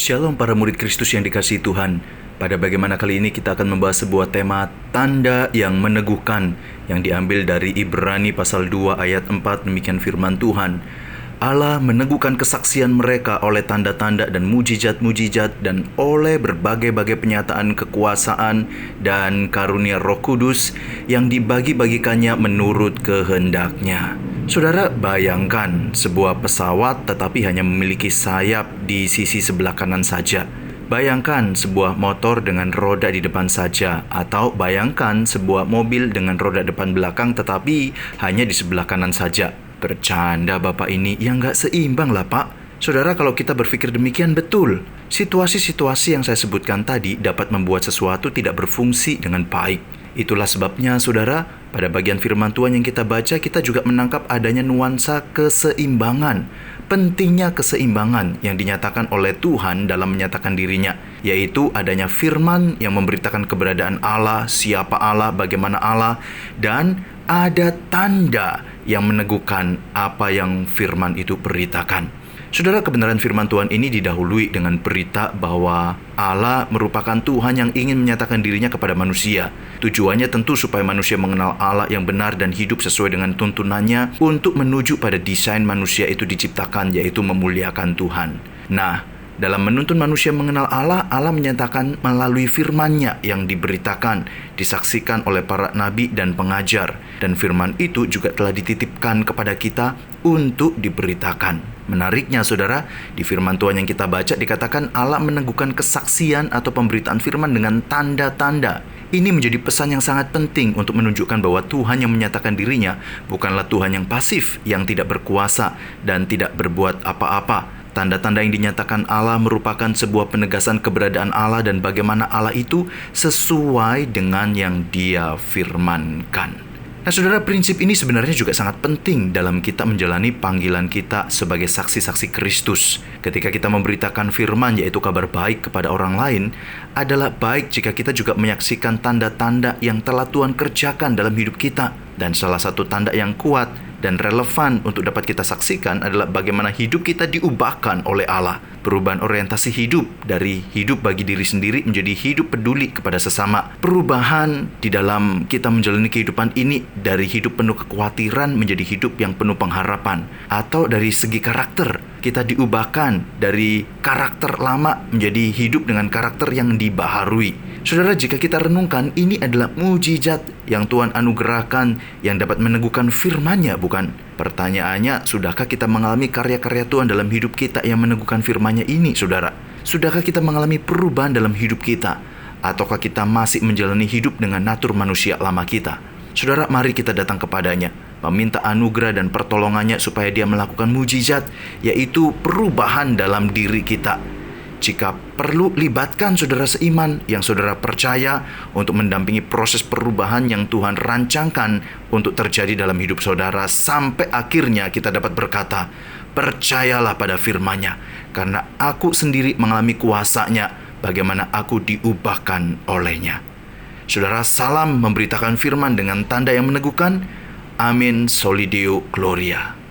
Shalom para murid Kristus yang dikasihi Tuhan. Pada bagaimana kali ini kita akan membahas sebuah tema tanda yang meneguhkan yang diambil dari Ibrani pasal 2 ayat 4. Demikian firman Tuhan. Allah meneguhkan kesaksian mereka oleh tanda-tanda dan mujizat-mujizat dan oleh berbagai-bagai penyataan kekuasaan dan karunia Roh Kudus yang dibagi-bagikannya menurut kehendaknya. Saudara, bayangkan sebuah pesawat tetapi hanya memiliki sayap di sisi sebelah kanan saja. Bayangkan sebuah motor dengan roda di depan saja. Atau bayangkan sebuah mobil dengan roda depan belakang tetapi hanya di sebelah kanan saja. Bercanda Bapak ini, yang gak seimbang lah Pak. Saudara, kalau kita berpikir demikian, betul. Situasi-situasi yang saya sebutkan tadi dapat membuat sesuatu tidak berfungsi dengan baik. Itulah sebabnya, saudara, pada bagian firman Tuhan yang kita baca, kita juga menangkap adanya nuansa keseimbangan. Pentingnya keseimbangan yang dinyatakan oleh Tuhan dalam menyatakan dirinya, yaitu adanya firman yang memberitakan keberadaan Allah, siapa Allah, bagaimana Allah, dan ada tanda yang meneguhkan apa yang firman itu beritakan. Saudara, kebenaran firman Tuhan ini didahului dengan berita bahwa Allah merupakan Tuhan yang ingin menyatakan dirinya kepada manusia. Tujuannya tentu supaya manusia mengenal Allah yang benar dan hidup sesuai dengan tuntunannya untuk menuju pada desain manusia itu diciptakan, yaitu memuliakan Tuhan. Nah, dalam menuntun manusia mengenal Allah, Allah menyatakan melalui firman-Nya yang diberitakan, disaksikan oleh para nabi dan pengajar. Dan firman itu juga telah dititipkan kepada kita untuk diberitakan. Menariknya saudara, di firman Tuhan yang kita baca dikatakan Allah meneguhkan kesaksian atau pemberitaan firman dengan tanda-tanda. Ini menjadi pesan yang sangat penting untuk menunjukkan bahwa Tuhan yang menyatakan dirinya bukanlah Tuhan yang pasif, yang tidak berkuasa dan tidak berbuat apa-apa. Tanda-tanda yang dinyatakan Allah merupakan sebuah penegasan keberadaan Allah dan bagaimana Allah itu sesuai dengan yang Dia firmankan. Nah saudara, prinsip ini sebenarnya juga sangat penting dalam kita menjalani panggilan kita sebagai saksi-saksi Kristus. Ketika kita memberitakan firman, yaitu kabar baik kepada orang lain, adalah baik jika kita juga menyaksikan tanda-tanda yang telah Tuhan kerjakan dalam hidup kita. Dan salah satu tanda yang kuat dan relevan untuk dapat kita saksikan adalah bagaimana hidup kita diubahkan oleh Allah. Perubahan orientasi hidup dari hidup bagi diri sendiri menjadi hidup peduli kepada sesama. Perubahan di dalam kita menjalani kehidupan ini dari hidup penuh kekhawatiran menjadi hidup yang penuh pengharapan. Atau dari segi karakter, kita diubahkan dari karakter lama menjadi hidup dengan karakter yang dibaharui. Saudara, jika kita renungkan, ini adalah mujizat yang Tuhan anugerahkan yang dapat meneguhkan firman-Nya, bukan? Pertanyaannya, sudahkah kita mengalami karya-karya Tuhan dalam hidup kita yang meneguhkan firman-Nya ini, saudara? Sudahkah kita mengalami perubahan dalam hidup kita? Ataukah kita masih menjalani hidup dengan natur manusia lama kita? Saudara, mari kita datang kepadanya, meminta anugerah dan pertolongannya supaya Dia melakukan mujizat, yaitu perubahan dalam diri kita. Jika perlu, libatkan saudara seiman yang saudara percaya untuk mendampingi proses perubahan yang Tuhan rancangkan untuk terjadi dalam hidup saudara, sampai akhirnya kita dapat berkata, percayalah pada firman-Nya, karena aku sendiri mengalami kuasa-Nya, bagaimana aku diubahkan oleh-Nya. Saudara, salam memberitakan firman dengan tanda yang meneguhkan. Amin, Solideo Gloria.